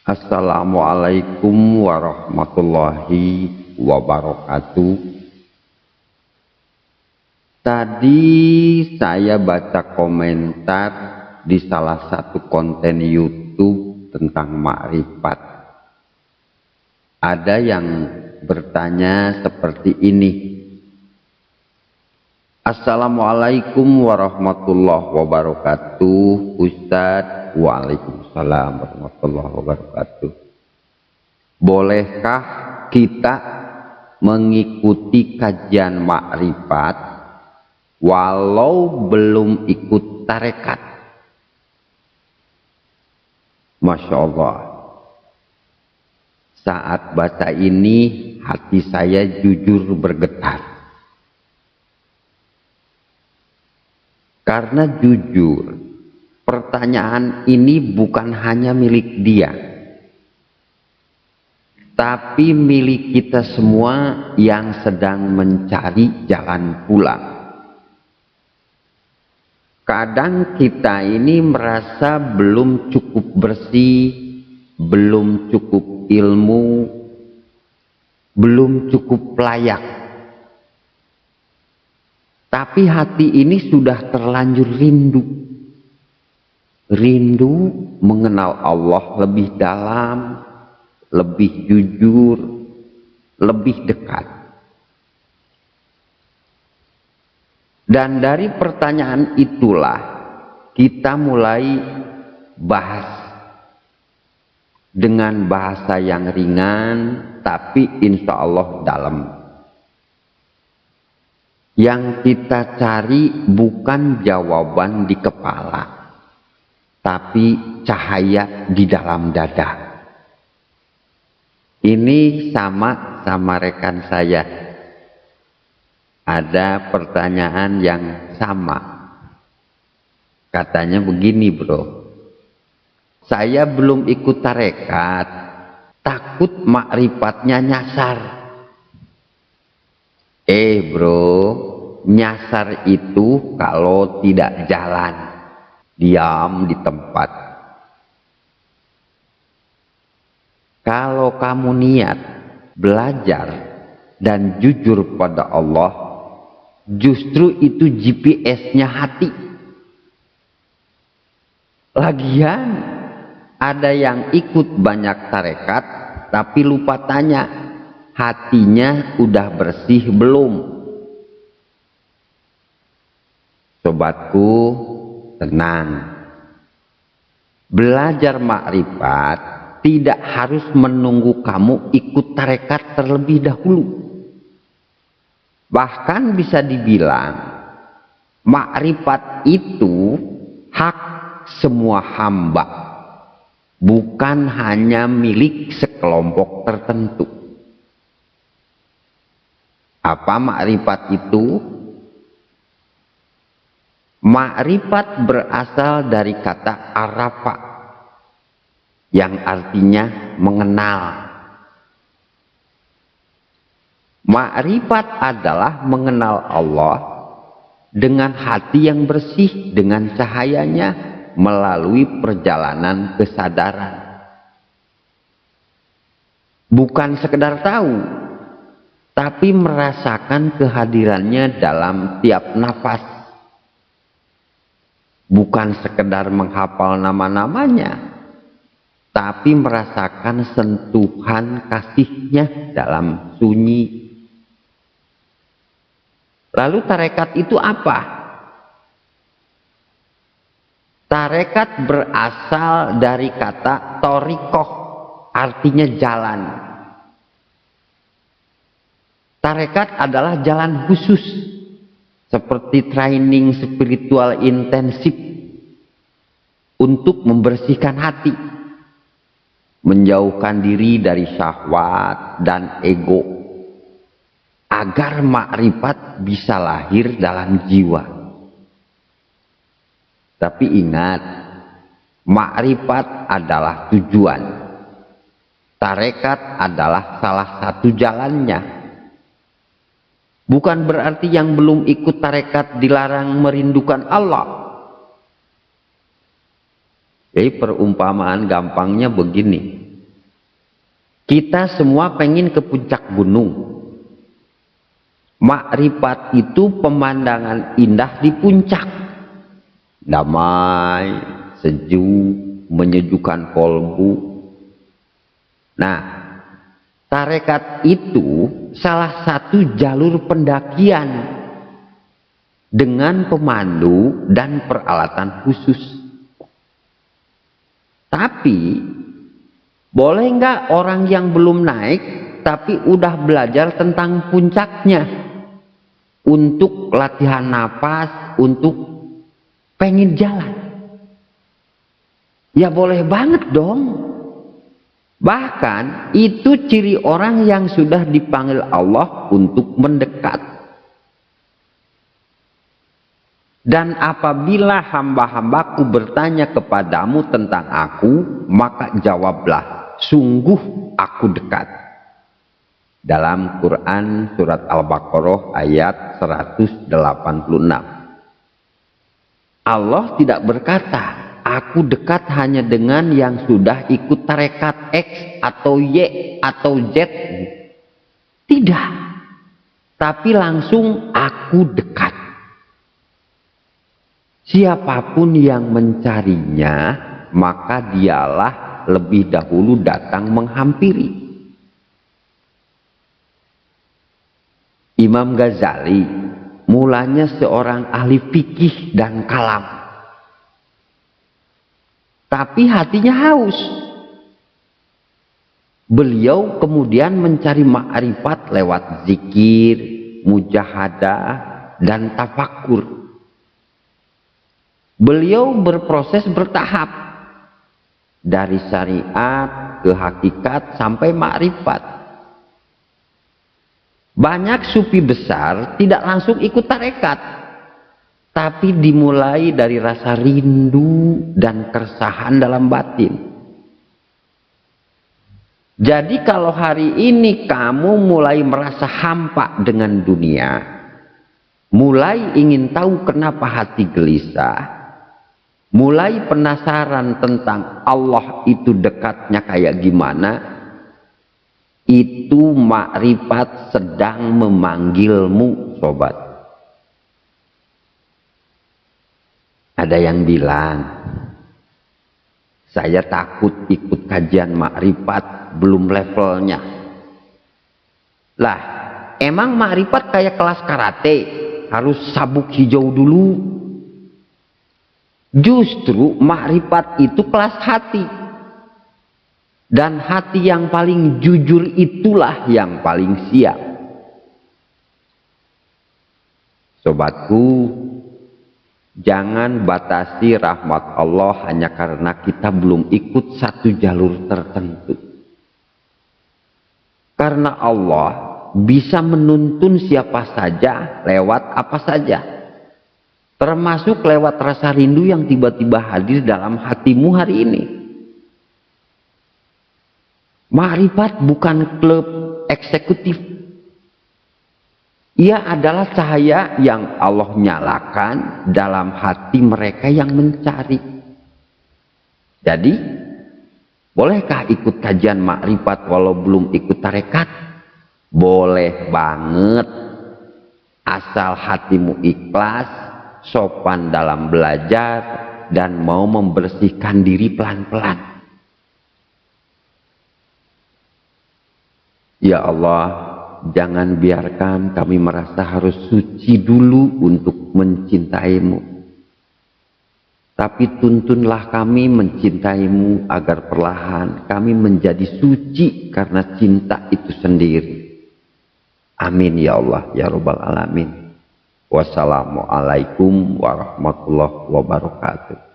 Assalamualaikum warahmatullahi wabarakatuh. Tadi saya baca komentar di salah satu konten YouTube tentang makrifat. Ada yang bertanya seperti ini. Assalamualaikum warahmatullahi wabarakatuh, Ustadz. Waalaikumsalam warahmatullahi wabarakatuh. Bolehkah kita mengikuti kajian makrifat walau belum ikut tarekat? Masya Allah. Saat baca ini hati saya jujur bergetar. Karena jujur, pertanyaan ini bukan hanya milik dia, tapi milik kita semua yang sedang mencari jalan pulang. Kadang kita ini merasa belum cukup bersih, belum cukup ilmu, belum cukup layak. Tapi hati ini sudah terlanjur rindu. Rindu mengenal Allah lebih dalam, lebih jujur, lebih dekat. Dan dari pertanyaan itulah kita mulai bahas dengan bahasa yang ringan, tapi insya Allah dalam. Yang kita cari bukan jawaban di kepala, tapi cahaya di dalam dada. Ini sama rekan saya. Ada pertanyaan yang sama. Katanya begini, bro. Saya belum ikut tarekat, takut makrifatnya nyasar. Bro, nyasar itu kalau tidak jalan, diam di tempat. Kalau kamu niat belajar dan jujur pada Allah, justru itu GPS-nya hati. Lagian ada yang ikut banyak tarekat tapi lupa tanya, hatinya udah bersih belum? Sobatku, tenang. Belajar makrifat tidak harus menunggu kamu ikut tarekat terlebih dahulu. Bahkan bisa dibilang makrifat itu hak semua hamba, bukan hanya milik sekelompok tertentu. Apa makrifat itu? Makrifat berasal dari kata arafa yang artinya mengenal. Makrifat adalah mengenal Allah dengan hati yang bersih, dengan cahayanya melalui perjalanan kesadaran. Bukan sekedar tahu, tapi merasakan kehadirannya dalam tiap nafas. Bukan sekedar menghafal nama-namanya, tapi merasakan sentuhan kasihnya dalam sunyi. Lalu tarekat itu apa? Tarekat berasal dari kata torikoh, artinya jalan. Tarekat adalah jalan khusus, seperti training spiritual intensif untuk membersihkan hati, menjauhkan diri dari syahwat dan ego, agar makrifat bisa lahir dalam jiwa. Tapi ingat, makrifat adalah tujuan, tarekat adalah salah satu jalannya. Bukan berarti yang belum ikut tarekat dilarang merindukan Allah. Jadi perumpamaan gampangnya begini. Kita semua pengen ke puncak gunung. Makrifat itu pemandangan indah di puncak. Damai, sejuk, menyejukkan kolbu. Nah, tarekat itu salah satu jalur pendakian dengan pemandu dan peralatan khusus. Tapi boleh nggak orang yang belum naik tapi udah belajar tentang puncaknya untuk latihan napas, untuk pengen jalan? Ya boleh banget dong. Bahkan itu ciri orang yang sudah dipanggil Allah untuk mendekat. Dan apabila hamba-hambaku bertanya kepadamu tentang aku, maka jawablah, sungguh aku dekat. Dalam Quran surat Al-Baqarah ayat 186. Allah tidak berkata, aku dekat hanya dengan yang sudah ikut tarekat X atau Y atau Z. Tidak. Tapi langsung aku dekat. Siapapun yang mencarinya, maka dialah lebih dahulu datang menghampiri. Imam Ghazali mulanya seorang ahli fikih dan kalam. Tapi hatinya haus. Beliau kemudian mencari ma'rifat lewat zikir, mujahadah, dan tafakur. Beliau berproses bertahap. Dari syariat ke hakikat sampai ma'rifat. Banyak sufi besar tidak langsung ikut tarekat. Tapi dimulai dari rasa rindu dan keresahan dalam batin. Jadi kalau hari ini kamu mulai merasa hampa dengan dunia, mulai ingin tahu kenapa hati gelisah, mulai penasaran tentang Allah itu dekatnya kayak gimana, itu makrifat sedang memanggilmu, sobat. Ada yang bilang, saya takut ikut kajian makrifat, belum levelnya. Lah, emang makrifat kayak kelas karate, harus sabuk hijau dulu? Justru makrifat itu kelas hati. Dan hati yang paling jujur itulah yang paling siap. Sobatku, jangan batasi rahmat Allah hanya karena kita belum ikut satu jalur tertentu. Karena Allah bisa menuntun siapa saja lewat apa saja. Termasuk lewat rasa rindu yang tiba-tiba hadir dalam hatimu hari ini. Makrifat bukan klub eksekutif. Ia adalah cahaya yang Allah nyalakan dalam hati mereka yang mencari. Jadi, bolehkah ikut kajian makrifat walau belum ikut tarekat? Boleh banget. Asal hatimu ikhlas, sopan dalam belajar, dan mau membersihkan diri pelan-pelan. Ya Allah, jangan biarkan kami merasa harus suci dulu untuk mencintaimu. Tapi tuntunlah kami mencintaimu agar perlahan kami menjadi suci karena cinta itu sendiri. Amin ya Allah ya Rabbal Alamin. Wassalamualaikum warahmatullahi wabarakatuh.